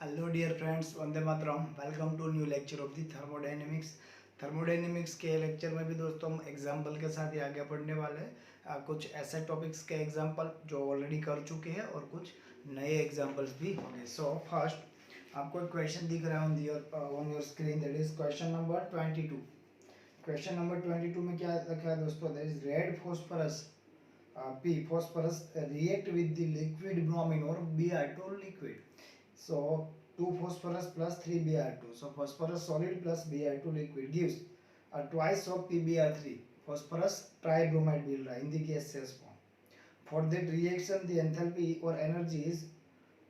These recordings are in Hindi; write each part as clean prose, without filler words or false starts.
हेलो डियर फ्रेंड्स, वंदे मातरम। Welcome to new lecture of the thermodynamics. Thermodynamics के लेक्चर में भी दोस्तों हम एग्जाम्पल के साथ ही आगे बढ़ने वाले हैं। कुछ ऐसे टॉपिक्स के एग्जाम्पल जो ऑलरेडी कर चुके हैं और कुछ नए एग्जाम्पल्स भी होंगे। सो फर्स्ट आपको एक क्वेश्चन दिख रहा है on your screen, that is question number 22। Question number 22 में क्या लिखा है दोस्तों? That is red phosphorus P phosphorus react with the liquid bromine or Br2 liquid. So 2 phosphorus plus 3 Br2. So phosphorus solid plus Br2 liquid gives a twice of PBr3. Phosphorus tribromide मिल रहा है in the gaseous form. For that reaction the enthalpy or energy is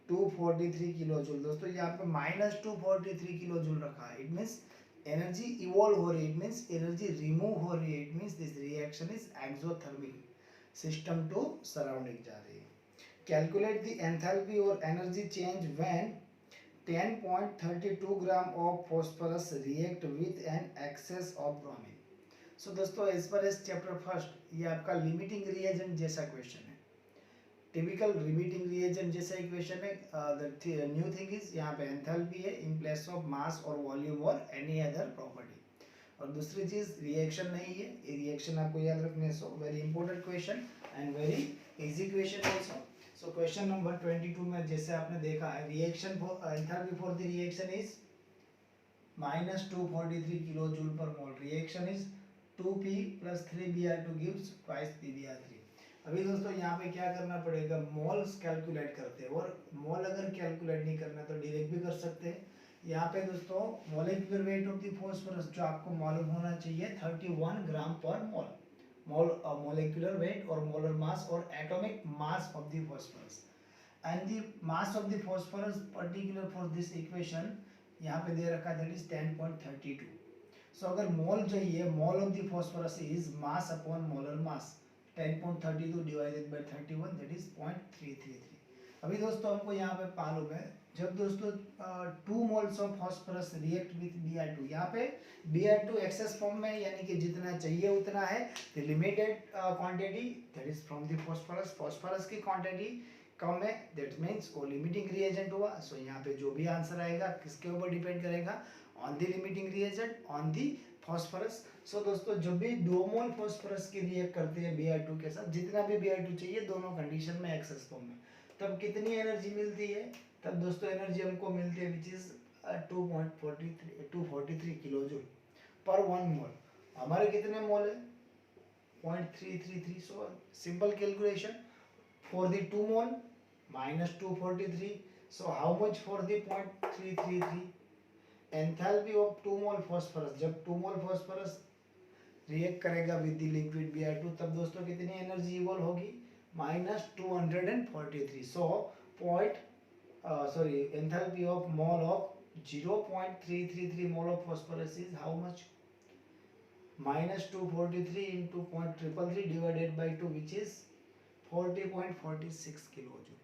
243 kilojoule. दोस्तों यहाँ पे -243 किलोजूल रखा है। इट मीन्स एनर्जी इवॉल्व हो रही है, इट मीन्स एनर्जी रिमूव हो रही है, it means this reaction is exothermic system to surrounding जा रही है। कैलकुलेट द एंथैल्पी और energy change when 10.32 gram of phosphorus react with an excess of bromine. So दोस्तों as per as chapter first ये आपका लिमिटिंग रिएजेंट जैसा क्वेश्चन है, टिपिकल लिमिटिंग रिएजेंट जैसा इक्वेशन है। द न्यू थिंग इज यहाँ पे एंथैल्पी है इन प्लेस ऑफ मास और वॉल्यूम और एनी अदर प्रॉपर्टी। और दूसरी चीज रिएक्शन नहीं है, ये रिएक्शन आपको याद रखने। So very important question and very easy question also. So question number 22 में जैसे आपने देखा है, reaction for enthalpy for the reaction is -243 kilojoule per mole. Reaction is 2p plus 3Br2 gives twice PBr3। अभी दोस्तों यहाँ पे क्या करना पड़ेगा, मोल्स कैलकुलेट करते हैं। और मोल अगर कैलकुलेट नहीं करना तो डायरेक्ट भी कर सकते हैं। यहाँ पे दोस्तों molecular weight of the phosphorus जो आपको मालूम होना चाहिए 31 ग्राम पर मोल। मोलिकुलर वेट और मोलर मास और atomic mass of the phosphorus and the mass of the phosphorus particular for this equation यहाँ पे दे रखा है, दैट इज 10.32। सो अगर मोल चाहिए, mole of the phosphorus is mass upon molar mass 10.32 divided by 31 that is 0.333। अभी दोस्तों हमको यहाँ पे मालूम है, जब दोस्तों 2 moles of phosphorus react with Br2, यहाँ पे Br2 एक्सेस फॉर्म में यानी कि जितना चाहिए उतना है। The limited quantity that is from the phosphorus, phosphorus की क्वांटिटी कम है, दैट मींस वो लिमिटिंग रिएजेंट हुआ। सो यहाँ पे जो भी आंसर आएगा किसके ऊपर डिपेंड करेगा? On the limiting reagent, on the phosphorus. So दोस्तों जब भी 2 मोल फास्फोरस की रिएक्ट करते हैं Br2 के साथ, जितना भी Br2 चाहिए दोनों कंडीशन में एक्सेस फॉर्म में, तब कितनी एनर्जी मिलती है? तब दोस्तों एनर्जी हमको मिलती है विच इज 243 किलोजूल पर 1 मोल। हमारे कितने मोल है? 0.333। So simple calculation for the 2 mole -243। So how much for the 0.333? Enthalpy of 2 mole phosphorus, जब 2 मोल फास्फोरस रिएक्ट करेगा विद द लिक्विड Br2 तब दोस्तों कितनी एनर्जी इवॉल्व होगी? -243। सो enthalpy of mole of 0.333 mole of phosphorus is how much? -243 into 0.333 divided by 2 which is 40.46 kilojoule.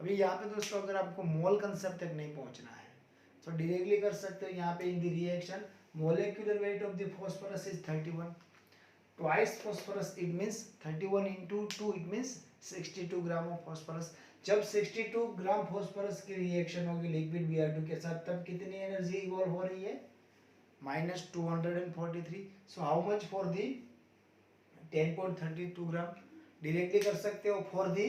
अभी यहाँ पे दोस्तों अगर आपको मोल कंसेप्ट तक नहीं पहुँचना है तो डायरेक्टली कर सकते हो। यहाँ पे in the reaction molecular weight of the phosphorus is 31, twice phosphorus it means 31 into 2 it means 62 gram of phosphorus. जब 62 ग्राम फास्फोरस की रिएक्शन होगी लिक्विड Br2 के साथ तब कितनी एनर्जी इवॉल्व हो रही है? -243। So how much for the 10.32 gram? Directly कर सकते हो for the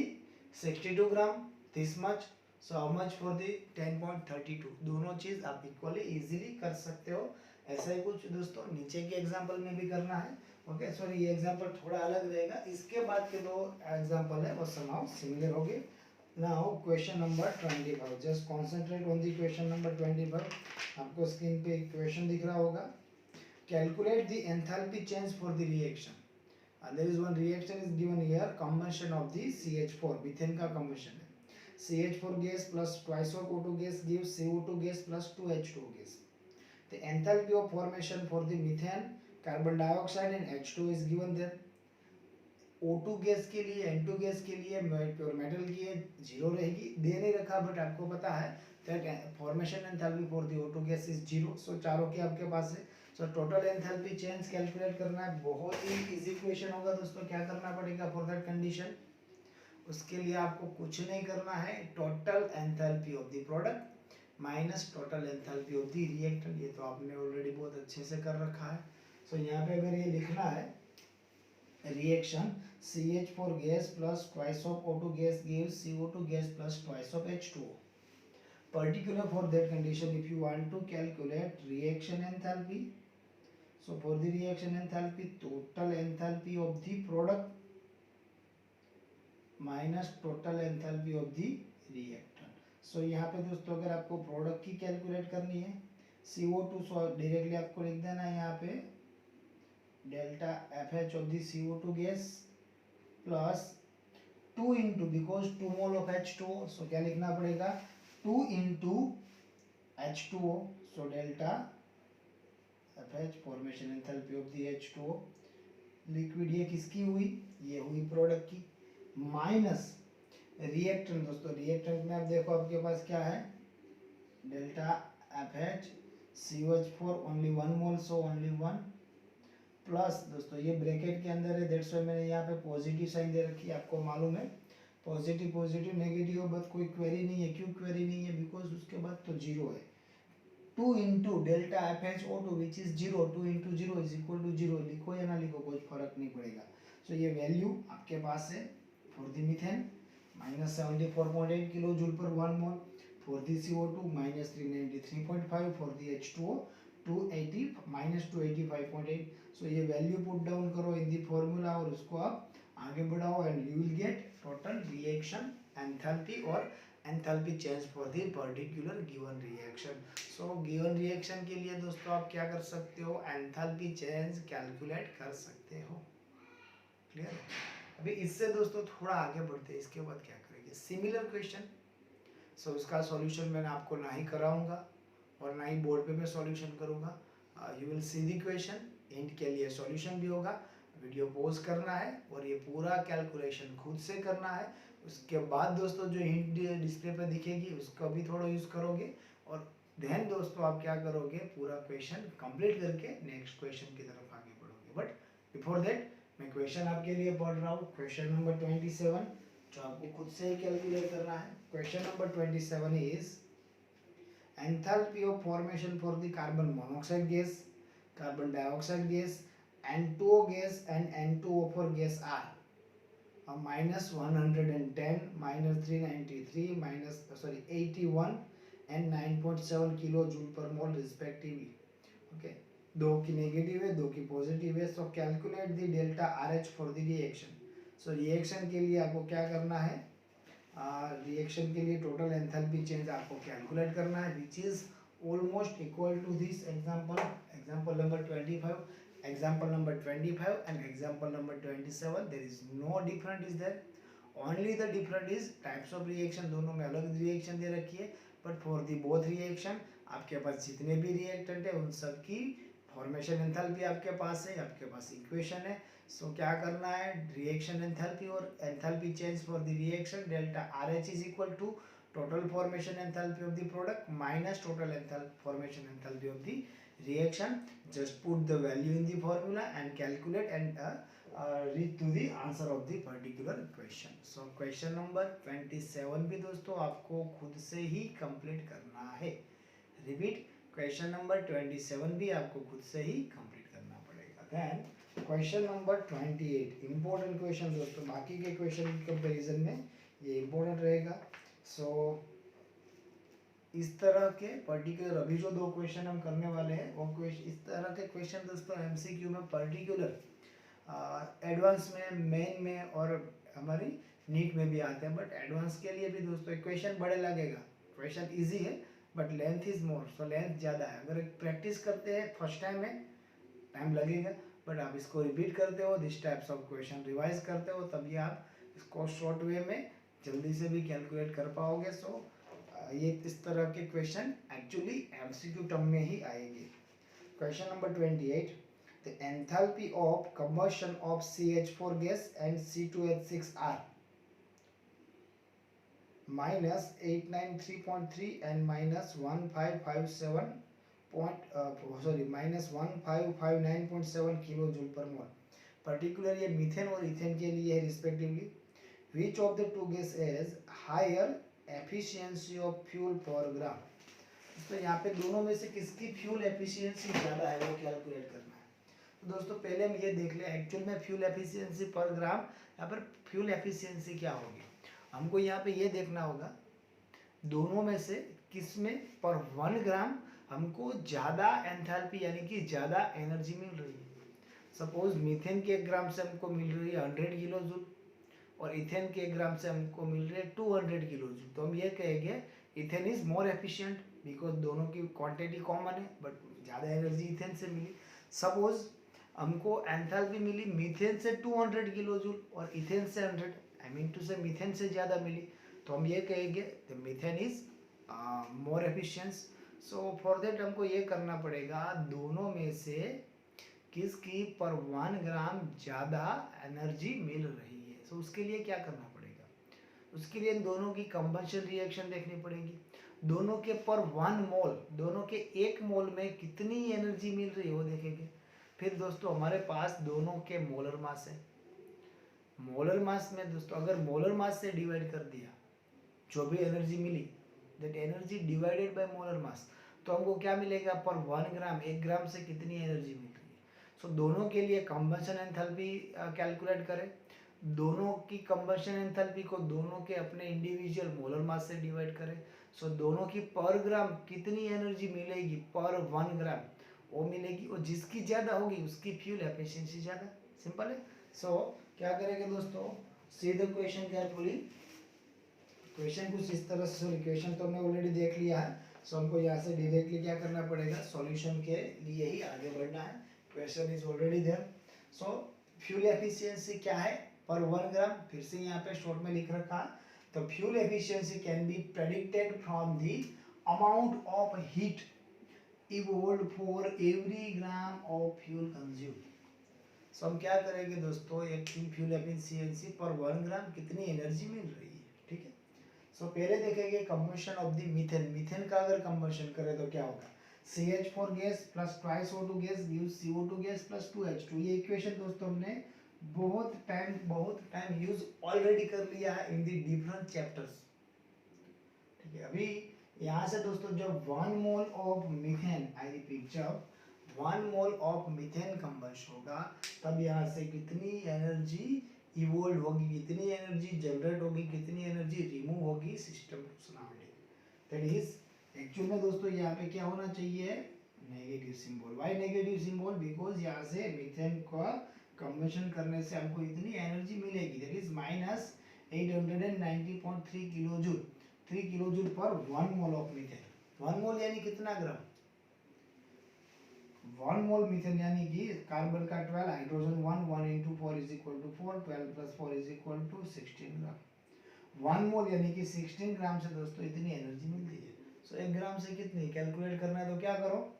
62 gram this much. So how much for the 10.32? दोनों चीज आप इक्वली इजीली कर सकते हो। ऐसा ही कुछ दोस्तों नीचे के एग्जांपल में भी करना है। ओके सॉरी ये एग्जांपल थोड़ा अलग रहेगा, इसके बाद के 2 एग्जांपल है वो समाउ सिमिलर होंगे। Now question number 25, just concentrate on the question number 25। आपको स्क्रीन पे क्वेश्चन दिख रहा होगा। Calculate the enthalpy change for the reaction. There is one reaction is given here, combustion of the CH4, methane का कंबशन है। CH4 gas plus twice of O2 gas gives CO2 gas plus 2H2 gas. The enthalpy of formation for the methane, carbon dioxide and H2 is given there। O2 gas के लिए, N2 गैस के लिए, प्योर मेटल की है 0 रहेगी, दे नहीं रखा बट आपको पता है that formation enthalpy for the O2 gas is 0। सो चारों के आपके पास है। So total enthalpy change calculate करना है, बहुत ही इजी क्वेश्चन होगा दोस्तों। क्या करना पड़ेगा फॉर दैट कंडीशन? उसके लिए आपको कुछ नहीं करना है, total enthalpy of the product minus total enthalpy of the reactant. ये तो आपने ऑलरेडी बहुत अच्छे से कर रखा है। सो यहाँ पे अगर ये लिखना है reaction CH4 gas plus twice of O2 gas gives CO2 gas plus twice of H2O. Particular for that condition, if you want to calculate reaction enthalpy, so for the reaction enthalpy, total enthalpy of the product minus total enthalpy of the reactant. So यहाँ पे दोस्तों अगर आपको प्रोडक्ट की कैलकुलेट करनी है CO2, सो डायरेक्टली आपको लिख देना है यहाँ पे delta FH of the CO2 gas plus 2 into, because 2 mole of H2O, so क्या लिखना पड़ेगा 2 into H2O, so delta FH formation enthalpy of the H2O liquid ये किसकी हुई, ये हुई प्रोडक्ट की, माइनस रिएक्टेंट। दोस्तों रिएक्टेंट में आप देखो आपके पास क्या है डेल्टा FH CH4 ओनली 1 मोल, सो ओनली 1 प्लस दोस्तों ये ब्रैकेट के अंदर है, दैट्स व्हाई मैंने यहाँ पे पॉजिटिव साइन दे रखी है। आपको मालूम है पॉजिटिव पॉजिटिव नेगेटिव बट कोई क्वेरी नहीं है। क्यों क्वेरी नहीं है, बिकॉज उसके बाद तो जीरो है। 2 into delta FHO2 which is zero, 2 into zero is equal to zero, लिखो या ना लिखो कोई फर्क नहीं पड़ेगा। सो ये वैल्यू आपके पास है for the methane minus 74.8 kilo joule per 1 mole, for the CO2 minus 393.5, for the H2O 280 minus 285.8। सो ये वैल्यू पुट डाउन करो इन द फॉर्मूला और उसको आप आगे बढ़ाओ and you will get total reaction enthalpy और enthalpy change for the particular given reaction. So given reaction के लिए दोस्तों आप क्या कर सकते हो, एंथैल्पी चेंज कैलकुलेट कर सकते हो। क्लियर? अभी इससे दोस्तों थोड़ा आगे बढ़ते हैं, इसके बाद क्या करेंगे सिमिलर क्वेश्चन। सो उसका सॉल्यूशन मैंने आपको ना ही कराऊंगा और ना ही बोर्ड पे मैं सॉल्यूशन करूंगा। You will see the question, hint के लिए सॉल्यूशन भी होगा। वीडियो पॉज करना है और ये पूरा कैलकुलेशन खुद से करना है। उसके बाद दोस्तों जो हिंट डिस्प्ले पे दिखेगी उसका भी थोड़ा यूज करोगे और देन दोस्तों आप क्या करोगे, पूरा क्वेश्चन कंप्लीट करके नेक्स्ट क्वेश्चन की तरफ आगे बढ़ोगे। बट बिफोर दैट मैं क्वेश्चन आपके लिए पढ़ रहा हूँ, क्वेश्चन नंबर 27 जो आपको खुद से ही कैलकुलेट करना है। Question number 27 is enthalpy of formation for the carbon monoxide gas, carbon dioxide gas, N2O gas and N2O4 gas are minus 110, minus 393, minus 81 and 9.7 kilojoule per mole respectively. Okay, दो की नेगेटिव है, दो की पॉजिटिव है। So calculate the delta RH for the reaction. So reaction के लिए आपको क्या करना है, रिएक्शन के लिए टोटल एंथैल्पी चेंज आपको कैलकुलेट करना है which is almost equal to this example, example number 25, example number 25 and example number 27। There is no different is there, only the different is types of reaction, दोनों में अलग रिएक्शन दे रखी है। But for the both reaction आपके पास जितने भी रिएक्टेंट है उन सब की फॉर्मेशन एंथैल्पी आपके पास है, आपके पास इक्वेशन है। सो क्या करना है, रिएक्शन एंथैल्पी और enthalpy change for the reaction delta RH is equal to total formation enthalpy of the product minus total formation enthalpy of the reaction. Just put the value in the formula and calculate and reach to the answer of the particular question. So question number 27 भी दोस्तों आपको खुद से ही कंप्लीट करना है। रिपीट, क्वेश्चन नंबर 27 भी आपको खुद से ही कंप्लीट करना पड़ेगा। Then question number 28 important question दोस्तों, बाकी के क्वेश्चन के कंपैरिजन में ये इंपॉर्टेंट रहेगा। सो इस तरह के पर्टिकुलर अभी जो दो क्वेश्चन हम करने वाले हैं वो क्वेश्चन, इस तरह के क्वेश्चन दोस्तों MCQ में पर्टिकुलर एडवांस में, मेन में और हमारी नीट में भी आते हैं। बट एडवांस के लिए भी दोस्तों क्वेश्चन बड़े लगेगा, क्वेश्चन इजी है but length is more, so length ज़्यादा है। अगर प्रैक्टिस करते हैं फर्स्ट टाइम में टाइम लगेगा, बट आप इसको रिपीट करते हो, this types of question revise करते हो, तभी आप इसको शॉर्ट वे में जल्दी से भी कैलकुलेट कर पाओगे। सो ये इस तरह के क्वेश्चन एक्चुअली MCQ टर्म में ही आएंगे। Question number 28, the enthalpy of combustion of CH4 gas and C2H6 are minus 893.3 and minus 1557 minus 1559.7 kilojoule per mole. Particular ये मीथेन और इथेन के लिए है respectively. Which of the two gas has higher efficiency of fuel per gram. तो यहाँ पे दोनों में से किसकी फ्यूल एफिशिएंसी ज़्यादा है वो कैलकुलेट करना है। तो दोस्तों पहले हम ये देख लें एक्चुअल में फ्यूल एफिशिएंसी पर ग्राम, यहाँ पर फ्यूल एफिशिएंसी क्या होगी। हमको यहाँ पे ये देखना होगा दोनों में से किस में पर 1 ग्राम हमको ज़्यादा एंथैल्पी यानी कि ज़्यादा एनर्जी मिल रही है। सपोज मीथेन के 1 ग्राम से हमको मिल रही है 100 किलो जूल और इथेन के 1 ग्राम से हमको मिल रही है 200 किलो जूल। तो हम ये कहेंगे ethane is more efficient because दोनों की क्वांटिटी कॉमन है बट ज़्यादा एनर्जी इथेन से मिली। सपोज हमको एंथैल्पी मिली मीथेन से 200 किलो जूल और इथेन से 100, आई मीन टू से मीथेन से ज़्यादा मिली, तो हम ये कहेंगे the methane is more efficient. So for that हमको ये करना पड़ेगा दोनों में से किसकी पर 1 ग्राम ज़्यादा एनर्जी मिल रही है। सो उसके लिए क्या करना पड़ेगा, उसके लिए दोनों की कंबंशन रिएक्शन देखनी पड़ेगी। दोनों के पर 1 मोल, दोनों के 1 मोल में कितनी एनर्जी मिल रही है वो देखेंगे। फिर दोस्तों हमारे पास दोनों के मोलर मास है। मोलर मास में दोस्तों अगर मोलर मास से डिवाइड कर दिया जो भी एनर्जी मिली that energy divided by molar mass, तो हमको क्या मिलेगा पर 1 ग्राम, 1 ग्राम से कितनी एनर्जी मिल रही है। सो दोनों के लिए कंबंशन एंथैल्पी कैलकुलेट करें। दोनों की कंबंशन एंथैल्पी को दोनों के अपने इंडिविजुअल मोलर मास से डिवाइड करें। सो दोनों की पर ग्राम कितनी एनर्जी मिलेगी पर 1 ग्राम वो मिलेगी और जिसकी ज़्यादा होगी उसकी फ्यूल एफिशिएंसी ज़्यादा। सिंपल है। सो क्या करेंगे दोस्तों, see the question carefully. Question कुछ इस तरह से, सॉरी क्वेश्चन तो हमने ऑलरेडी देख लिया है। सो हमको यहाँ से डायरेक्टली क्या करना पड़ेगा, सॉल्यूशन के लिए ही आगे बढ़ना है। Question is already there. So fuel efficiency क्या है पर 1 ग्राम, फिर से यहाँ पे शॉर्ट में लिख रखा है। तो fuel efficiency can be predicted from the amount of heat evolve for every gram of fuel consumed. So हम क्या करेंगे दोस्तों, एक फ्यूल एफिशिएंसी पर 1 ग्राम कितनी एनर्जी मिल रही है, ठीक है। सो पहले देखेंगे combustion of the methane. Methane का अगर कंबशन करें तो क्या होगा, CH4 gas plus twice O2 gas gives CO2 gas plus 2H2। ये इक्वेशन दोस्तों हमने बहुत टाइम यूज ऑलरेडी कर लिया है इन द डिफरेंट चैप्टर्स, ठीक है। अभी यहाँ से दोस्तों जब 1 mole of methane, I repeat, जब 1 मोल ऑफ मीथेन कंबशन होगा तब यहाँ से कितनी एनर्जी इवोल्व होगी, कितनी एनर्जी जनरेट होगी, कितनी एनर्जी रिमूव होगी system to surrounding. That is actual में दोस्तों यहाँ पे क्या होना चाहिए, negative symbol. Why negative symbol, because यहाँ से मीथेन का कंबशन करने से हमको इतनी एनर्जी मिलेगी that is minus 890.3 kilo joule, 3 kilo joule per 1 mole of methane. 1 मोल यानी कितना ग्राम, 1 मोल मीथेन यानी कि कार्बन का 12, hydrogen 1, 1 into 4 is equal to 4, 12 plus 4 is equal to 16 ग्राम। 1 मोल यानी कि 16 ग्राम से दोस्तों इतनी एनर्जी मिलती है। सो 1 ग्राम से कितनी कैलकुलेट करना है, तो क्या करो,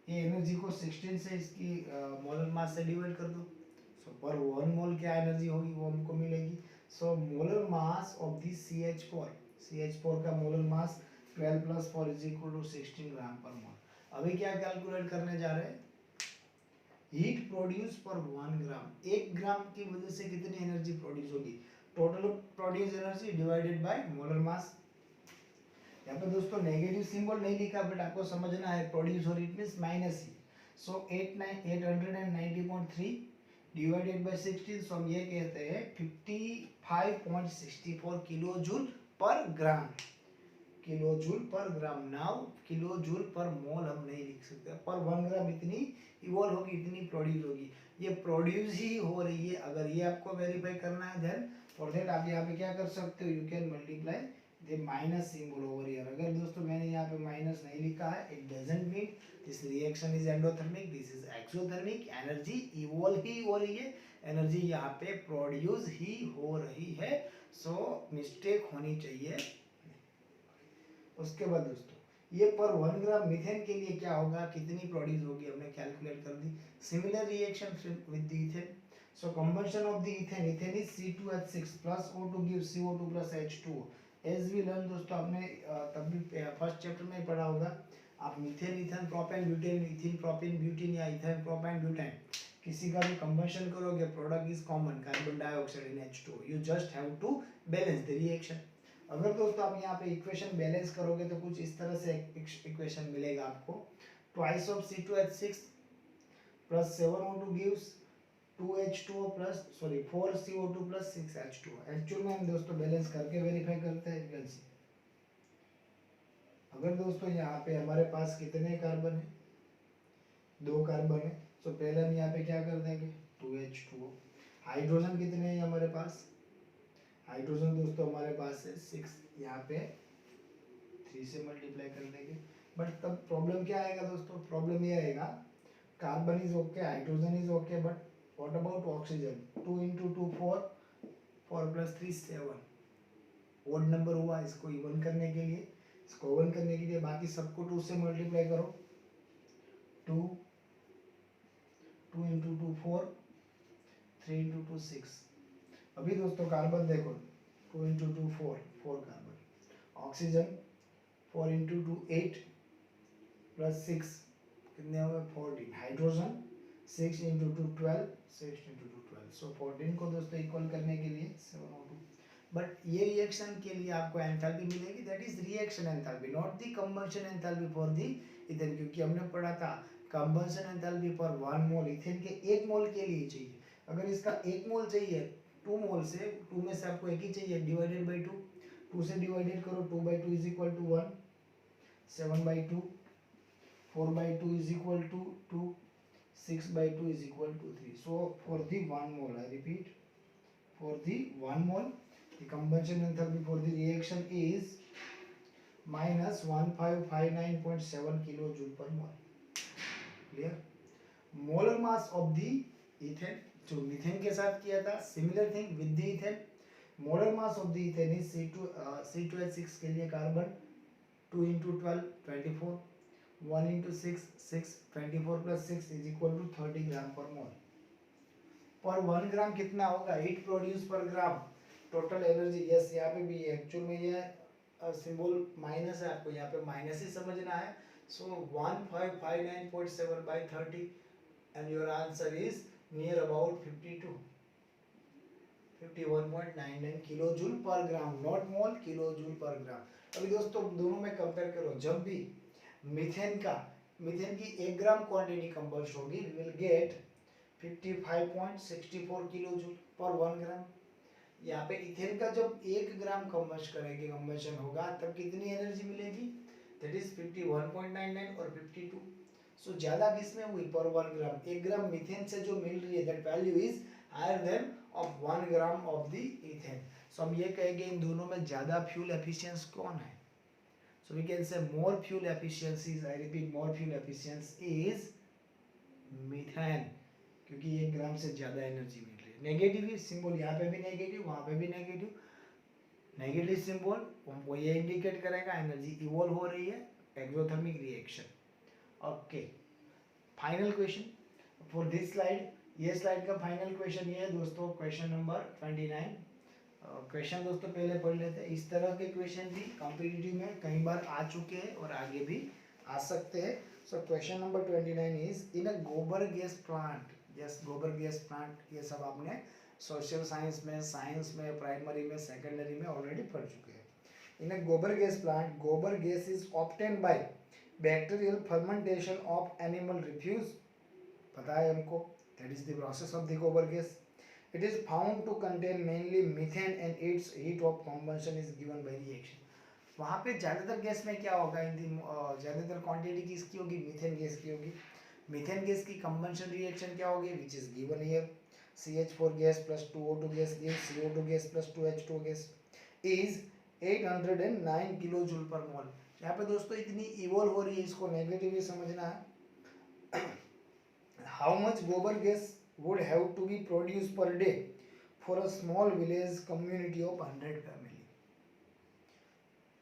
ये एनर्जी को 16 से इसकी मोलर मास से डिवाइड कर दो। सो पर 1 मोल क्या एनर्जी होगी वो हमको मिलेगी। So molar mass of this CH4 का molar mass 12 plus 4 is equal to 16 ग्राम पर मोल। अभी क्या कैलकुलेट करने जा रहे हैं, हीट प्रोड्यूस पर 1 ग्राम, 1 ग्राम की वजह से कितनी एनर्जी प्रोड्यूस होगी, total produce energy divided by molar मास। यहाँ पे दोस्तों नेगेटिव सिंबल नहीं लिखा बट आपको समझना है प्रोड्यूस और it means minus he. So 890.3 divided by 16, सो हम ये कहते हैं 55.64 किलो जूल पर ग्राम, किलो जूल पर ग्राम। नाउ किलो जूल पर मोल हम नहीं लिख सकते, पर 1 ग्राम इतनी इवॉल्व होगी, इतनी प्रोड्यूस होगी। ये प्रोड्यूस ही हो रही है। अगर ये आपको वेरीफाई करना है देन फॉर दैट आप यहाँ पे क्या कर सकते हो, you can multiply the minus symbol over here. अगर दोस्तों मैंने यहाँ पे माइनस नहीं लिखा है, it doesn't mean this reaction is endothermic, this is exothermic. Energy evolve ही हो रही है, एनर्जी यहाँ पे प्रोड्यूस ही हो रही है। सो मिस्टेक होनी चाहिए। उसके बाद दोस्तों ये पर 1 ग्राम मीथेन के लिए क्या होगा, कितनी प्रोड्यूस होगी हमने कैलकुलेट कर दी। Similar reaction with the ethane. So combustion of the ethane, ethane is C2H6 plus O2 gives CO2 plus H2O। As we learn दोस्तों, आपने तब भी फर्स्ट चैप्टर में ही पढ़ा होगा। आप methane, ethane, propane, butane, ethene, propane, butane या इथेन, प्रोपेन, ब्यूटेन किसी का भी कंबशन करोगे, product is common carbon dioxide and H2O। You just have to balance the reaction. अगर दोस्तों आप यहाँ पे इक्वेशन बैलेंस करोगे तो कुछ इस तरह से इक्वेशन मिलेगा आपको, twice of C2H6 plus 7O2 gives 2H2O plus 4CO2 plus 6H2O। Actual में हम दोस्तों बैलेंस करके वेरीफाई करते हैं। यू कैन सी, अगर दोस्तों यहाँ पे हमारे पास कितने कार्बन है, 2 कार्बन है, तो पहले हम यहाँ पे क्या कर देंगे 2H2O। हाइड्रोजन कितने हैं हमारे पास, हाइड्रोजन दोस्तों हमारे पास है 6, यहाँ पे 3 से मल्टीप्लाई कर देंगे। बट तब प्रॉब्लम क्या आएगा दोस्तों, प्रॉब्लम ये आएगा carbon is okay, hydrogen is okay, but what about oxygen, 2 into 2 4, 4 plus 3 7, odd number हुआ। इसको इवन करने के लिए, इसको इवन करने के लिए बाकी सबको 2 से मल्टीप्लाई करो, 2 2 into 2 4, 3 into 2 6। अभी दोस्तों कार्बन देखो, 2 into 2 4, 4 carbon, oxygen 4 into 2 8 plus 6 कितने हो गए 14, हाइड्रोजन 6 into 2 12, 6 into 2 12। सो 14 को दोस्तों इक्वल करने के लिए 7O2। बट ये रिएक्शन के लिए आपको एंथैल्पी मिलेगी, that is reaction enthalpy, not the combustion enthalpy for the ethane, क्योंकि हमने पढ़ा था combustion enthalpy for 1 mole ethane के 1 मोल के लिए चाहिए। अगर इसका 1 मोल चाहिए 2 मोल से, 2 में से आपको एक ही चाहिए, डिवाइडेड बाई 2, 2 से डिवाइडेड करो, 2/2 is equal to 1, 7/2, 4/2 is equal to 2, 6/2 is equal to 3. So for the 1 mole, I repeat, for the 1 mole, the combustion enthalpy for the reaction is minus 1559.7 kilojoule per mole. Clear? Molar mass of the ethane, जो मीथेन के साथ किया था, similar thing with the ethane. Molar mass of the ethane is C2H6 के लिए carbon 2 into 12 24, 1 into 6 6, 24 plus 6 is equal to 30 ग्राम पर मोल। पर 1 ग्राम कितना होगा, हीट प्रोड्यूस पर ग्राम, टोटल एनर्जी। यस, यहाँ पे भी एक्चुअल में ये सिंबल माइनस है, आपको यहाँ पे माइनस ही समझना है। सो 1559.7 by 30 and your answer is near about 51.99 kilojoule पर ग्राम, नॉट मोल, किलोजूल पर ग्राम। अभी दोस्तों दोनों में कंपेयर करो, जब भी मीथेन की 1 ग्राम क्वांटिटी कंबस्ट होगी, वी विल गेट 55.64 किलोजूल पर 1 ग्राम। यहाँ पे इथेन का जब 1 ग्राम कंबशन होगा तब कितनी एनर्जी मिलेगी, दैट इज 51.99 और 52। सो ज्यादा किसमें हुई, पर 1 ग्राम। 1 ग्राम मीथेन से जो मिल रही है, that value is higher than of 1 gram of the ethane. So हम ये कहेंगे इन दोनों में ज्यादा फ्यूल एफिशिएंसी कौन है। So we can say more fuel efficiency is, I repeat, more fuel efficiency is methane, क्योंकि 1 ग्राम से ज़्यादा एनर्जी मिल रही है। नेगेटिव सिंबल यहाँ पे भी नेगेटिव, वहाँ पे भी नेगेटिव, नेगेटिव सिंबल वो ये इंडिकेट करेगा एनर्जी इवॉल्व हो रही है, exothermic reaction. Okay, final question for this slide, ये स्लाइड का फाइनल क्वेश्चन ये है दोस्तों, क्वेश्चन नंबर 29। क्वेश्चन दोस्तों पहले पढ़ लेते हैं। इस तरह के क्वेश्चन भी कॉम्पिटिटिव में कई बार आ चुके हैं और आगे भी आ सकते हैं। So question number 29 is in a gobar gas plant. Yes, gobar gas plant, ये सब आपने सोशल साइंस में, प्राइमरी में, सेकेंडरी में ऑलरेडी पढ़ चुके हैं। In a gobar gas plant, gobar gas is obtained by bacterial fermentation of animal refuse, पता है हमको, that is the process of the gobar gas. It is found to contain mainly methane and its heat of combustion is given by reaction। वहाँ पे ज़्यादातर गैस में क्या होगा, ज़्यादातर क्वांटिटी किसकी होगी, मीथेन गैस की होगी। मीथेन गैस की कंबशन रिएक्शन क्या होगी, which is given here, CH4 gas plus 2O2 gas gives CO2 gas plus 2H2 gas is 809 kilojoule per मोल। यहाँ पे दोस्तों इतनी इवॉल्व हो रही है, इसको नेगेटिवली समझना है। हाउ मच गोबर gas would have to be produced per day for a small village community of 100 family।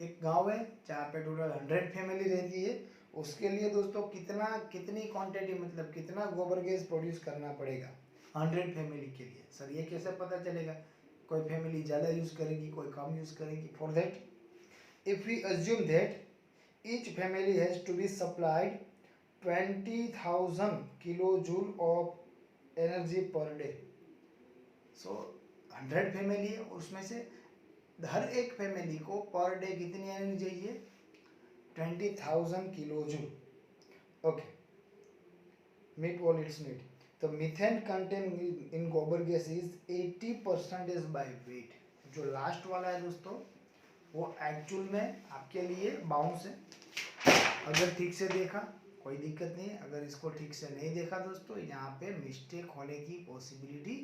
एक गांव है जहाँ पे टोटल 100 फैमिली रहती है, उसके लिए दोस्तों कितनी क्वांटिटी, मतलब कितना गोबर गैस प्रोड्यूस करना पड़ेगा 100 फैमिली के लिए। सर ये कैसे पता चलेगा, कोई फैमिली ज़्यादा यूज़ करेगी, कोई कम यूज़ करेगी। For that if we assume that each family has to be supplied 20,000 kilojoule of energy per day. So 100 family है, उसमें से हर एक फैमिली को पर डे कितनी एनर्जी चाहिए? 20,000 kilo joule. Okay, meet all its need. तो methane content in gobar gas is 80% by weight. जो लास्ट वाला है दोस्तों वो एक्चुअल में आपके लिए बाउंस है. अगर ठीक से देखा कोई दिक्कत नहीं है, अगर इसको ठीक से नहीं देखा दोस्तों यहाँ पे मिस्टेक होने की पॉसिबिलिटी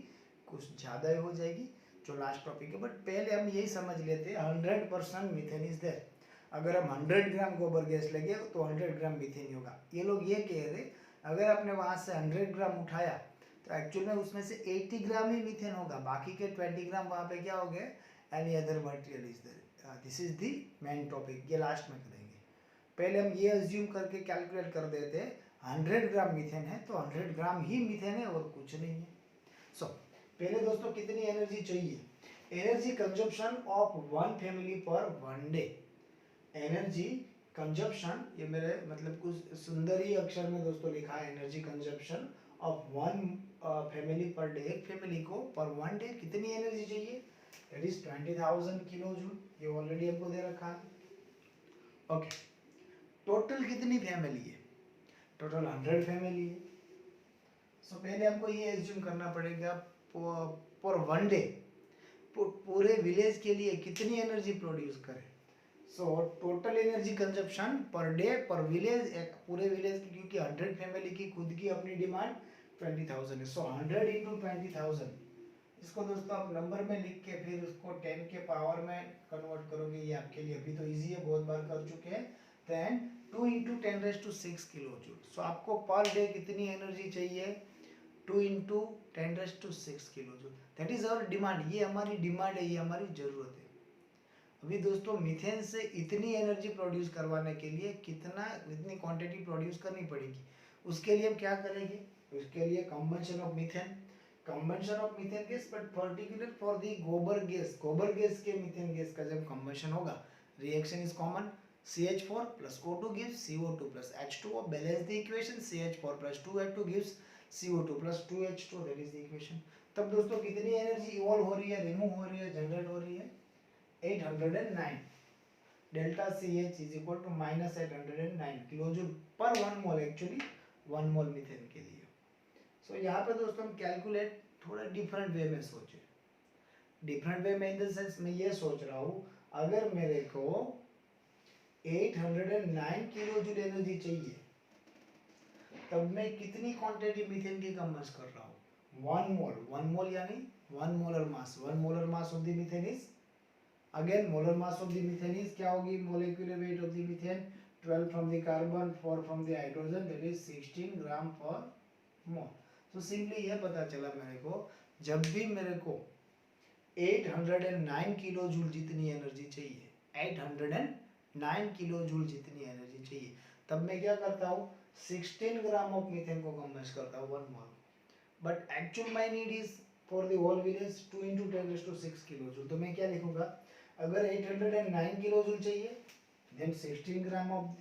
कुछ ज़्यादा ही हो जाएगी जो लास्ट टॉपिक है. बट पहले हम यही समझ लेते हैं 100% मीथेन इज देयर. अगर हम 100 ग्राम गोबर गैस लगे तो 100 ग्राम मीथेन ही होगा. ये लोग ये कह रहे अगर आपने वहाँ से 100 ग्राम उठाया तो एक्चुअल में उसमें से 80 ग्राम ही मीथेन होगा, बाकी के 20 ग्राम वहाँ पे क्या हो गए? Any other material is there. This is the main topic, ये लास्ट में करेंगे. पहले हम ये अज्यूम करके कैलकुलेट कर देते 100 ग्राम मीथेन है तो 100 ग्राम ही मीथेन है और कुछ नहीं है. सो पहले दोस्तों कितनी एनर्जी चाहिए? Energy consumption of one family पर वन डे. एनर्जी कंजप्शन, ये मेरे मतलब कुछ सुंदर ही अक्षर में दोस्तों लिखा है, energy consumption of one family per day. एक फैमिली को पर वन डे कितनी एनर्जी चाहिए? That is 20,000 kilo joule. ये ऑलरेडी आपको दे रखा है. ओके, टोटल कितनी फैमिली है? टोटल 100 फैमिली है. सो पहले हमको ये एज्यूम करना पड़ेगा पर वन डे पूरे विलेज के लिए कितनी एनर्जी प्रोड्यूस करे. So total energy consumption per day पर विलेज, एक पूरे विलेज की, क्योंकि 100 फैमिली की खुद की अपनी डिमांड 20,000 है. सो 100 इंटू 20,000, इसको दोस्तों आप नंबर में लिख के फिर उसको 10 के पावर में कन्वर्ट करोगे. ये आपके लिए अभी तो इजी है, बहुत बार कर चुके हैं. Then 2 into 10⁻⁶ kilo joule. So आपको पर डे कितनी एनर्जी चाहिए? 2 into 10⁻⁶ kilo joule. That is our demand. ये हमारी डिमांड है, ये हमारी जरूरत है. अभी दोस्तों मीथेन से इतनी एनर्जी प्रोड्यूस करवाने के लिए इतनी क्वांटिटी प्रोड्यूस करनी पड़ेगी. उसके लिए हम क्या करेंगे? उसके लिए combustion of methane, combustion of methane gas, but particular for the गोबर गैस. गोबर गैस के मीथेन गैस का जब कंबंशन होगा, reaction is common. CH4 plus O2 gives CO2 plus H2O. Balance the equation. CH4 plus 2H2 gives CO2 plus 2H2. That is the equation. तब दोस्तों कितनी एनर्जी इवॉल्व हो रही है, रिमूव हो रही है, जनरेट हो रही है? 809. Delta CH is equal to -809 kilo joule per 1 mole. Actually 1 mole methane के लिए. सो यहाँ पे दोस्तों हम कैलकुलेट थोड़ा डिफरेंट वे में सोचे. डिफरेंट वे में इन द सेंस मैं ये सोच रहा हूँ अगर मेरे को 809 किलो जूल एनर्जी चाहिए तब मैं कितनी क्वांटिटी मीथेन की कंबस्ट कर रहा हूँ? 1 मोल. 1 मोल यानी 1 molar mass. 1 molar mass of the methane is, again molar mass of the methane is क्या होगी? Molecular weight of the methane 12 from the carbon, 4 from the hydrogen, that is 16 ग्राम पर मोल. तो सिंपली ये पता चला मेरे को जब भी मेरे को 809 किलो जूल जितनी एनर्जी चाहिए, 809 किलो जूल जितनी एनर्जी चाहिए, तब मैं क्या करता हूँ? 16 ग्राम ऑफ मीथेन को कंबस्ट करता हूँ 1 mole. But actual my need is for the whole village 2 into 10⁻⁶ kilo joule. तो मैं क्या लिखूंगा? अगर 809 किलो जूल चाहिए then 16 gram of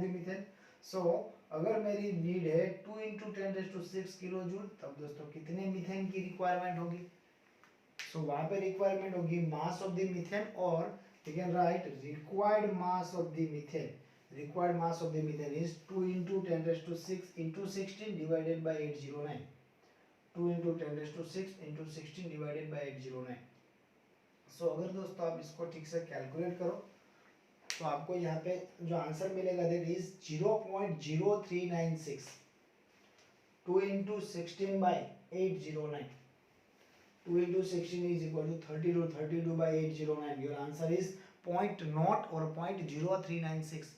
the methane. So अगर मेरी नीड है 2 इंटू 10⁻⁶ किलो जूल, तब दोस्तों कितने मीथेन की रिक्वायरमेंट होगी? सो वहां पे रिक्वायरमेंट होगी मास ऑफ द मीथेन, और you can write required mass of the methane. Required mass of the methane is 2 into 10⁻⁶ into 16 divided by 809. 2 into 10⁻⁶ into 16 divided by 809. So अगर दोस्तों आप इसको ठीक से कैलकुलेट करो तो आपको यहाँ पे जो आंसर मिलेगा that is 0.0396. 2 into 16 by 809. 2 into 16 is equal to 32. 32 by 809. Your answer is 0.0 or 0.0396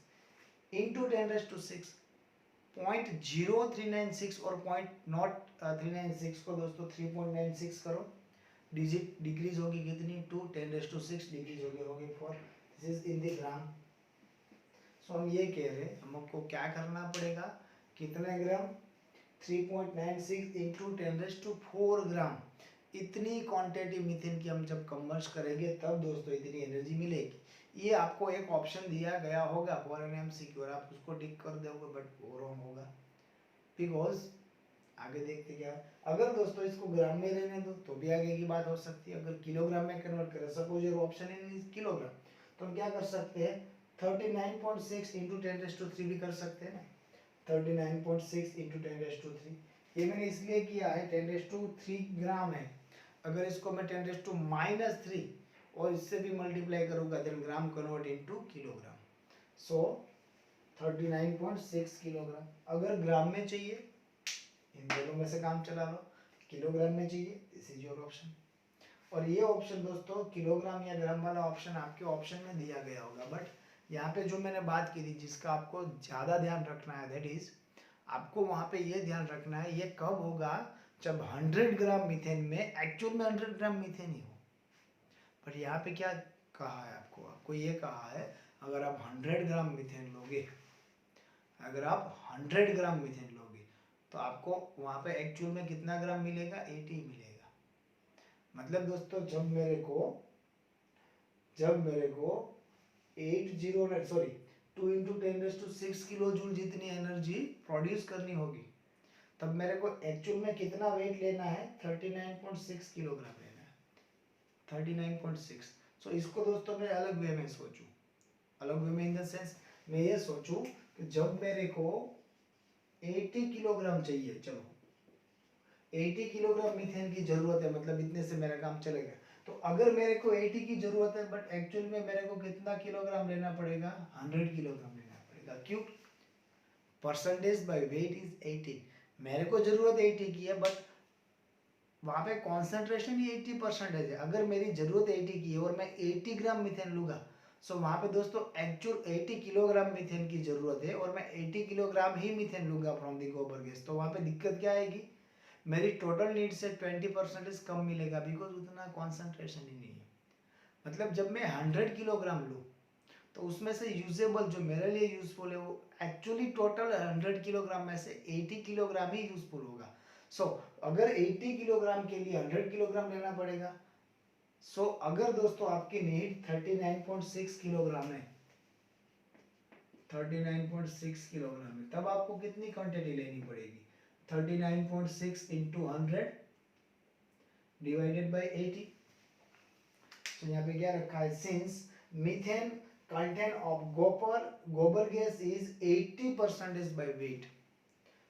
into 10⁻⁶. 0.0396 और 0.0396 को दोस्तों 3.96 करो. डिजिट डिक्रीज होगी कितनी? 2. 10⁻⁶ डिक्रीज होगी 4. This is in the gram. सो हम ये कह रहे हैं हमको क्या करना पड़ेगा? कितने ग्राम? 3.96 इंटू 10⁻⁴ ग्राम. इतनी क्वांटिटी मीथेन की हम जब कंबस्ट करेंगे तब दोस्तों इतनी एनर्जी मिलेगी. ये आपको एक ऑप्शन दिया गया होगा फॉर एन MCQ और आप उसको टिक कर दोगे, बट वो रॉन्ग होगा बिकॉज आगे देखते क्या है। अगर दोस्तों इसको ग्राम में लेने दो तो भी आगे की बात हो सकती है। अगर किलोग्राम में कन्वर्ट करें, suppose your option in kilogram, तो हम क्या कर सकते हैं 39.6 इंटू 10⁻³ भी कर सकते हैं ना। 39.6 इंटू 10⁻³ ये मैंने इसलिए किया है 10⁻³ ग्राम है। अगर इसको मैं 10⁻³ और इससे भी मल्टीप्लाई करूंगा देन ग्राम कन्वर्ट इनटू किलोग्राम। सो 39.6 किलोग्राम। अगर ग्राम में चाहिए इन दोनों में से काम चला लो, किलोग्राम में चाहिए दिस इज योर ऑप्शन। और ये ऑप्शन दोस्तों किलोग्राम या ग्राम वाला ऑप्शन आपके ऑप्शन में दिया गया होगा, बट यहाँ पे जो मैंने बात की थी जिसका आपको ज़्यादा ध्यान रखना है दैट इज आपको वहाँ पे ये ध्यान रखना है ये कब होगा जब 100 ग्राम मीथेन में एक्चुअल में 100 ग्राम मीथेन ही हो। पर यहाँ पे क्या कहा है आपको ये कहा है अगर आप 100 ग्राम मीथेन लोगे, अगर आप 100 ग्राम मीथेन लोगे तो आपको वहाँ पे एक्चुअल में कितना ग्राम मिलेगा 80 मिलेगा। मतलब दोस्तों जब मेरे को 2 इंटू 10⁻6 किलो जूल जितनी एनर्जी प्रोड्यूस करनी होगी तब मेरे को एक्चुअल में कितना वेट लेना है 39.6 किलोग्राम लेना है 39.6। सो इसको दोस्तों मैं अलग वे में सोचूं, अलग वे में इन द सेंस मैं ये सोचूं कि जब मेरे को 80 किलोग्राम चाहिए, चलो 80 किलोग्राम मीथेन की जरूरत है, मतलब इतने से मेरा काम चलेगा। तो अगर मेरे को 80 की जरूरत है बट एक्चुअल में मेरे को कितना किलोग्राम लेना पड़ेगा 100 किलोग्राम लेना पड़ेगा। क्यों? Percentage by weight is 80। मेरे को जरूरत 80 की है बट वहां पे कॉन्सेंट्रेशन ही 80% है। अगर मेरी जरूरत 80 की है और मैं 80 ग्राम मीथेन लूंगा सो वहां पे दोस्तों एक्चुअल 80 किलोग्राम मीथेन की जरूरत है और मैं 80 किलोग्राम ही मीथेन लूंगा फ्रॉम दी गोबर गैस। तो वहां पे दिक्कत क्या आएगी, मेरी टोटल नीड से 20% कम मिलेगा बिकॉज उतना कॉन्सेंट्रेशन ही नहीं है। मतलब जब मैं 100 किलोग्राम लूँ तो उसमें से यूजेबल जो मेरे लिए यूजफुल है वो एक्चुअली टोटल 100 किलोग्राम में से 80 किलोग्राम ही यूजफुल होगा। सो अगर 80 किलोग्राम के लिए 100 किलोग्राम लेना पड़ेगा। सो अगर दोस्तों आपकी नीड 39.6 किलोग्राम है, 39.6 किलोग्राम है, तब आपको कितनी क्वांटिटी लेनी पड़ेगी 39.6 इंटू 100 डिवाइडेड बाई 80। तो यहाँ पे क्या रखा है, सिंस मीथेन कंटेंट ऑफ गोबर gas is 80% by wait,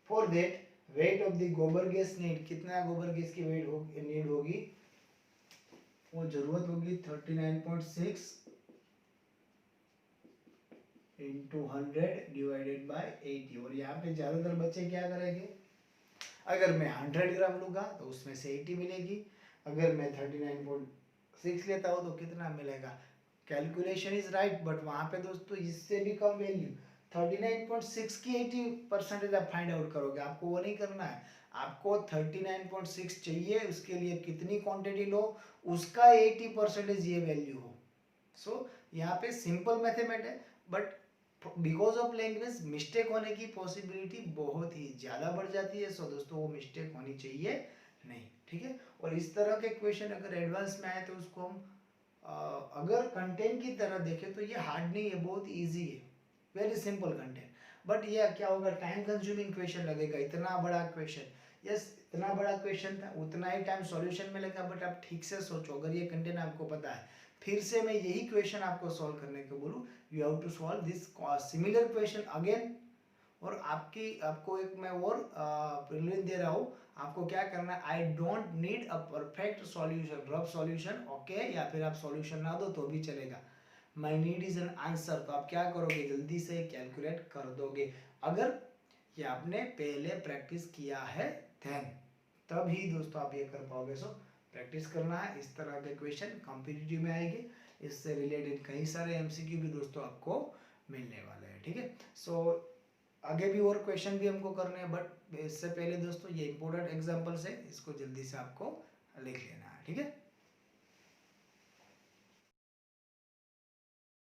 for that weight of the gobar gas need, कितना गोबर गैस की वेट नीड होगी, वो जरूरत होगी 39.6 इंटू 100 डिवाइडेड बाय 80। और यहाँ पे ज्यादातर बच्चे क्या करेंगे, अगर मैं 100 ग्राम लूंगा तो उसमें से 80 मिलेगी, अगर मैं 39.6 लेता हूँ तो कितना मिलेगा। कैलकुलेशन इज राइट बट वहां पे दोस्तों इससे भी कम वैल्यू 39.6 की 80% आप फाइंड आउट करोगे। आपको वो नहीं करना है, आपको 39.6 चाहिए, उसके लिए कितनी क्वांटिटी लो उसका 80% ये वैल्यू हो। सो यहाँ पे सिंपल मैथमेट है but because of language mistake होने की पॉसिबिलिटी बहुत ही ज़्यादा बढ़ जाती है। सो दोस्तों वो मिस्टेक होनी चाहिए नहीं, ठीक है। और इस तरह के क्वेश्चन अगर एडवांस में आए तो उसको हम अगर कंटेंट की तरह देखें तो ये हार्ड नहीं है, बहुत इजी है, वेरी सिंपल कंटेंट। बट ये क्या होगा, टाइम कंज्यूमिंग क्वेश्चन लगेगा, इतना बड़ा क्वेश्चन, यस इतना बड़ा क्वेश्चन था उतना ही टाइम सॉल्यूशन में लगा। बट आप ठीक से सोचो, अगर ये कंटेंट आपको पता है, फिर से मैं यही क्वेश्चन आपको सॉल्व करने को बोलूँ, you have to solve this similar question again. और आपको एक मैं और प्रीलिम दे रहा हूँ, आपको क्या करना है, I don't need a perfect solution, rough solution okay, या फिर आप सॉल्यूशन ना दो तो भी चलेगा, माई नीड इज एन आंसर। तो आप क्या करोगे, जल्दी से कैलकुलेट कर दोगे अगर ये आपने पहले प्रैक्टिस किया है देन, तब ही दोस्तों आप ये कर पाओगे। सो प्रैक्टिस करना है, इस तरह के क्वेश्चन कॉम्पिटिटिव में आएंगे, इससे रिलेटेड कई सारे एमसीक्यू भी दोस्तों आपको मिलने वाले हैं, ठीक है। सो आगे भी और क्वेश्चन भी हमको करने हैं बट इससे पहले दोस्तों ये इंपॉर्टेंट एग्जांपल्स है, इसको जल्दी से आपको लिख लेना है, ठीक है।